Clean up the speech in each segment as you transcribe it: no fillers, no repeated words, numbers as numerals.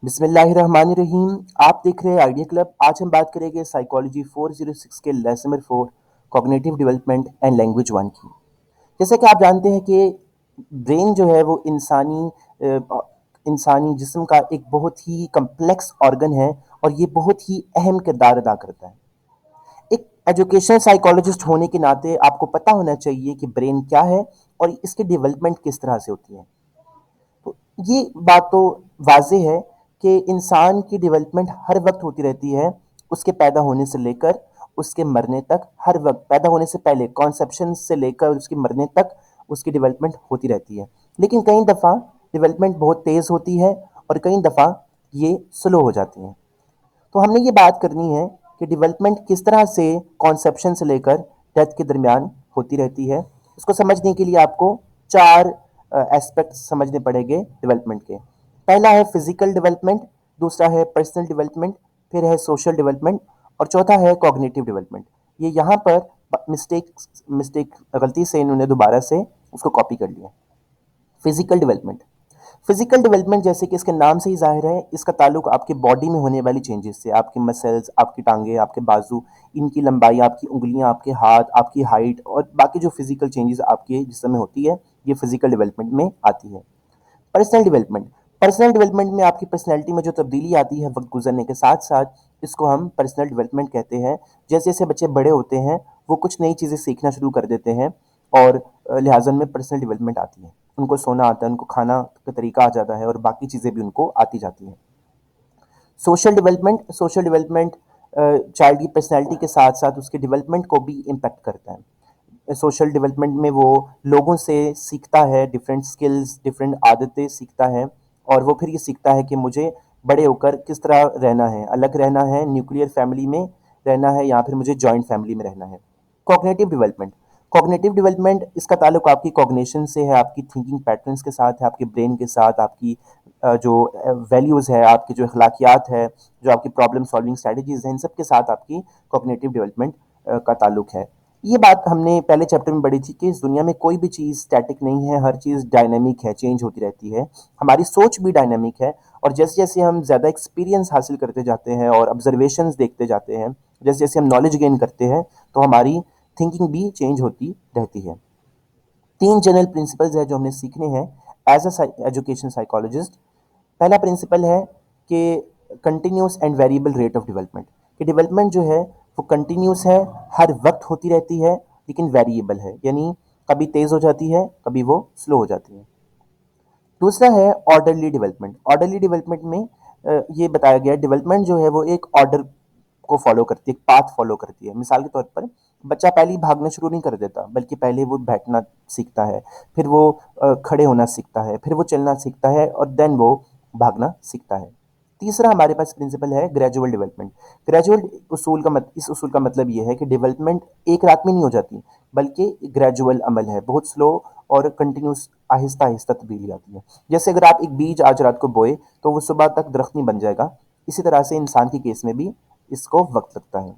बिस्मिल्लाहिर्रहमानिर्रहीम। आप देख रहे हैं आइडिया क्लब। आज हम बात करेंगे साइकोलॉजी 406 के lesson number 4 cognitive development and language 1 की। जैसे कि आप जानते हैं कि ब्रेन जो है वो इंसानी जिस्म का एक बहुत ही कम्प्लेक्स ऑर्गन है और ये बहुत ही अहम किरदार अदा करता है। एक एजुकेशनल साइकोलॉजिस्ट होने के नाते आपको पता होना चाहिए कि ब्रेन क्या है और इसकी डेवलपमेंट किस तरह से होती है। तो ये बात तो वाज़ेह है कि इंसान की डेवलपमेंट हर वक्त होती रहती है, उसके पैदा होने से लेकर उसके मरने तक। हर वक्त पैदा होने से पहले कॉन्सेप्शन से लेकर उसके मरने तक उसकी डेवलपमेंट होती रहती है। लेकिन कई दफ़ा डेवलपमेंट बहुत तेज़ होती है और कई दफ़ा ये स्लो हो जाती है। तो हमने ये बात करनी है कि डेवलपमेंट किस तरह से कॉन्सेप्शन से लेकर डेथ के दरमियान होती रहती है। इसको समझने के लिए आपको चार एस्पेक्ट समझने पड़ेंगे डेवलपमेंट के। पहला है फिजिकल डेवलपमेंट, दूसरा है पर्सनल डेवलपमेंट, फिर है सोशल डेवलपमेंट और चौथा है कॉग्निटिव डेवलपमेंट। ये यहाँ पर मिस्टेक मिस्टेक गलती से इन्होंने दोबारा से उसको कॉपी कर लिया। फिजिकल डेवलपमेंट, फिजिकल डेवलपमेंट जैसे कि इसके नाम से ही जाहिर है, इसका ताल्लुक आपके बॉडी में होने वाली चेंजेस से, आपके मसल्स, आपकी टांगे, आपके बाजू, इनकी लंबाई, आपकी उंगलियां, आपके हाथ, आपकी हाइट और बाकी जो फिजिकल चेंजेस आपके जिस्म में होती है, ये फिजिकल डेवलपमेंट में आती है। पर्सनल डेवलपमेंट, पर्सनल डेवलपमेंट में आपकी पर्सनैलिटी में जो तब्दीली आती है वक्त गुजरने के साथ साथ, इसको हम पर्सनल डेवलपमेंट कहते हैं। जैसे जैसे बच्चे बड़े होते हैं वो कुछ नई चीज़ें सीखना शुरू कर देते हैं और लिहाजा में पर्सनल डेवलपमेंट आती है। उनको सोना आता है, उनको खाना का तरीका आ जाता है और बाकी चीज़ें भी उनको आती जाती हैं। Social development, social development child की पर्सनैलिटी के साथ साथ उसके डेवलपमेंट को भी इम्पेक्ट करता है। सोशल डेवलपमेंट में वो लोगों से सीखता है, डिफरेंट स्किल्स, डिफरेंट आदतें सीखता है और वो फिर ये सीखता है कि मुझे बड़े होकर किस तरह रहना है, अलग रहना है, न्यूक्लियर फैमिली में रहना है या फिर मुझे जॉइंट फैमिली में रहना है। कॉग्निटिव डेवलपमेंट, कॉग्निटिव डेवलपमेंट इसका ताल्लुक आपकी कॉग्निशन से है, आपकी थिंकिंग पैटर्न्स के साथ है, आपके ब्रेन के साथ, आपकी जो वैल्यूज़ है, आपकी जो अखलाकियात है, जो आपकी प्रॉब्लम सॉल्विंग स्ट्रैटेजीज हैं, इन सब के साथ आपकी कॉग्निटिव डेवलपमेंट का ताल्लुक है। ये बात हमने पहले चैप्टर में पढ़ी थी कि इस दुनिया में कोई भी चीज़ स्टैटिक नहीं है, हर चीज़ डायनेमिक है, चेंज होती रहती है। हमारी सोच भी डायनेमिक है और जैसे जैसे हम ज़्यादा एक्सपीरियंस हासिल करते जाते हैं और ऑब्जर्वेशंस देखते जाते हैं, जैसे जैसे हम नॉलेज गेन करते हैं, तो हमारी थिंकिंग भी चेंज होती रहती है। तीन जनरल प्रिंसिपल्स है जो हमने सीखने हैं एज अ एजुकेशन साइकोलॉजिस्ट। पहला प्रिंसिपल है कि continuous and variable rate of development, कि डेवलपमेंट जो है वो कंटिन्यूस है, हर वक्त होती रहती है, लेकिन वेरिएबल है, यानी कभी तेज़ हो जाती है, कभी वो स्लो हो जाती है। दूसरा है ऑर्डरली डेवलपमेंट। ऑर्डरली डेवलपमेंट में ये बताया गया डेवलपमेंट जो है वो एक ऑर्डर को फॉलो करती है, एक पाथ फॉलो करती है। मिसाल के तौर पर बच्चा पहले ही भागना शुरू नहीं कर देता, बल्कि पहले वो बैठना सीखता है, फिर वो खड़े होना सीखता है, फिर वो चलना सीखता है और देन वो भागना सीखता है। तीसरा हमारे पास प्रिंसिपल है ग्रेजुअल डेवलपमेंट। ग्रेजुअल इस उसूल का मतलब ये है कि डेवलपमेंट एक रात में नहीं हो जाती, बल्कि ग्रेजुअल अमल है, बहुत स्लो और कंटिन्यूस, आहिस्ता आहिस्ता तब्दीली आती है। जैसे अगर आप एक बीज आज रात को बोए तो वो सुबह तक दरख्त नहीं बन जाएगा, इसी तरह से इंसान के केस में भी इसको वक्त लगता है।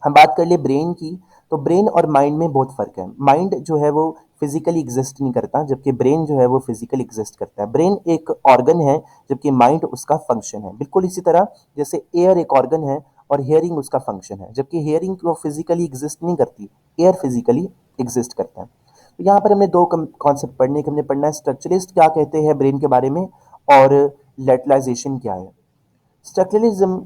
हम बात कर ले ब्रेन की, तो ब्रेन और माइंड में बहुत फ़र्क है। माइंड जो है वो फिजिकली एग्जिस्ट नहीं करता, जबकि ब्रेन जो है वो फिजिकली एग्जिस्ट करता है। ब्रेन एक ऑर्गन है, जबकि माइंड उसका फंक्शन है। बिल्कुल इसी तरह जैसे एयर एक ऑर्गन है और हेयरिंग उसका फंक्शन है, जबकि हेयरिंग वो फिजिकली एग्जिस्ट नहीं करती, एयर फिजिकली एग्जिस्ट करता है। तो यहाँ पर हमने दो कॉन्सेप्ट पढ़ने के, हमने पढ़ना है स्ट्रक्चरलिस्ट क्या कहते हैं ब्रेन के बारे में और लेटलाइजेशन क्या है। स्ट्रक्चरलिज्म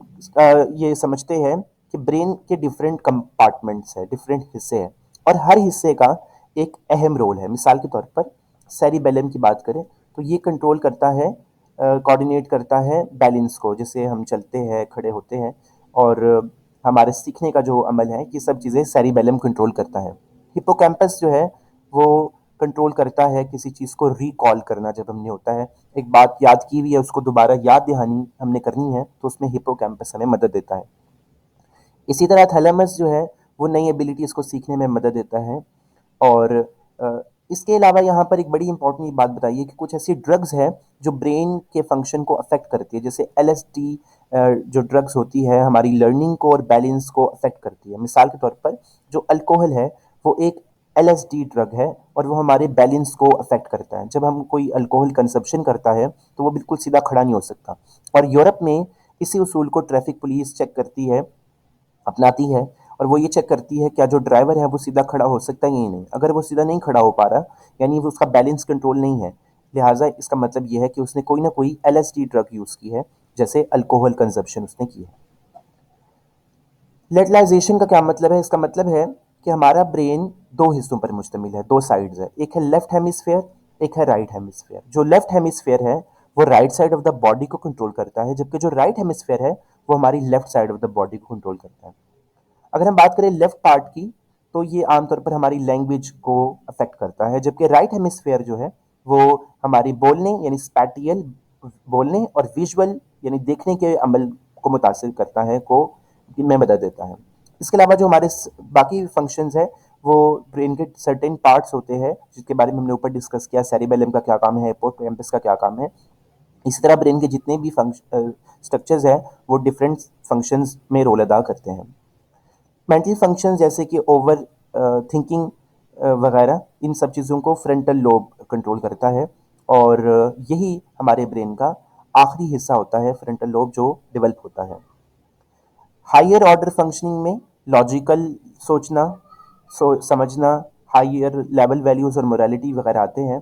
ये समझते हैं कि ब्रेन के डिफरेंट कंपार्टमेंट्स है, डिफरेंट हिस्से हैं और हर हिस्से का एक अहम रोल है। मिसाल के तौर पर सेरिबेलम की बात करें तो ये कंट्रोल करता है, कोऑर्डिनेट करता है बैलेंस को, जैसे हम चलते हैं, खड़े होते हैं और हमारे सीखने का जो अमल है, ये सब चीज़ें सेरिबेलम कंट्रोल करता है। हिप्पोकैम्पस जो है वो कंट्रोल करता है किसी चीज़ को रिकॉल करना, जब हमने होता है एक बात याद की हुई है उसको दोबारा याद दहानी हमने करनी है, तो उसमें हिप्पोकैम्पस हमें मदद देता है। इसी तरह थैलेमस जो है वो नई एबिलिटीज़ को सीखने में मदद देता है और अ, इसके अलावा यहाँ पर एक बड़ी इंपॉर्टेंट बात बताइए कि कुछ ऐसी ड्रग्स हैं जो ब्रेन के फंक्शन को अफेक्ट करती है, जैसे एलएसडी जो ड्रग्स होती है हमारी लर्निंग को और बैलेंस को अफेक्ट करती है। मिसाल के तौर पर जो अल्कोहल है वो एक LSD ड्रग है और वो हमारे बैलेंस को अफेक्ट करता है। जब हम कोई अल्कोहल कंजप्शन करता है तो वो बिल्कुल सीधा खड़ा नहीं हो सकता। और यूरोप में इसी उसूल को ट्रैफिक पुलिस चेक करती है, अपनाती है, और वो ये चेक करती है क्या जो ड्राइवर है वो सीधा खड़ा हो सकता है या नहीं। अगर वो सीधा नहीं खड़ा हो पा रहा, यानी वो उसका बैलेंस कंट्रोल नहीं है, लिहाजा इसका मतलब ये है कि उसने कोई ना कोई LSD ड्रग यूज़ की है, जैसे अल्कोहल कंजप्शन उसने की है। लेटलाइजेशन का क्या मतलब है? इसका मतलब है कि हमारा ब्रेन दो हिस्सों पर मुश्तमिल है, दो साइड्स है। एक है लेफ्ट हेमिस्फेयर, एक है राइट हेमिस्फेयर। जो लेफ्ट हेमिस्फेयर है वो right side of the body को कंट्रोल करता है, जबकि जो राइट हेमिस्फेयर है वो हमारी left side of the body को कंट्रोल करता है। अगर हम बात करें लेफ्ट पार्ट की, तो ये आमतौर पर हमारी लैंग्वेज को अफेक्ट करता है, जबकि राइट हेमिस्फेयर जो है वो हमारी बोलने यानी स्पैटियल, बोलने और विजुअल यानी देखने के अमल को मुतासिर करता है, को में मदद देता है। इसके अलावा जो हमारे बाकी फंक्शंस है वो ब्रेन के सर्टेन पार्ट्स होते हैं जिसके बारे में हमने ऊपर डिस्कस किया। सेरिबेलम का क्या काम है, हिप्पोकैम्पस का क्या काम है। इसी तरह ब्रेन के जितने भी स्ट्रक्चर्स हैं वो डिफरेंट फंक्शंस में रोल अदा करते हैं। मेंटल फंक्शन जैसे कि ओवर थिंकिंग वगैरह, इन सब चीज़ों को फ्रंटल लोब कंट्रोल करता है, और यही हमारे ब्रेन का आखिरी हिस्सा होता है, फ्रंटल लोब, जो डेवलप होता है। हायर ऑर्डर फंक्शनिंग में लॉजिकल सोचना, समझना, हायर लेवल वैल्यूज़ और मोरालिटी वगैरह आते हैं।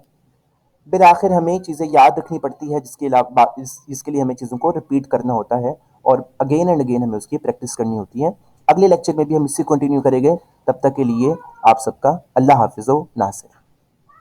फिर आखिर हमें चीज़ें याद रखनी पड़ती है, जिसके अलावा इसके लिए हमें चीज़ों को रिपीट करना होता है और अगेन एंड अगेन हमें उसकी प्रैक्टिस करनी होती है। अगले लेक्चर में भी हम इसी कंटिन्यू करेंगे। तब तक के लिए आप सबका अल्लाह हाफिज़ व नासिर।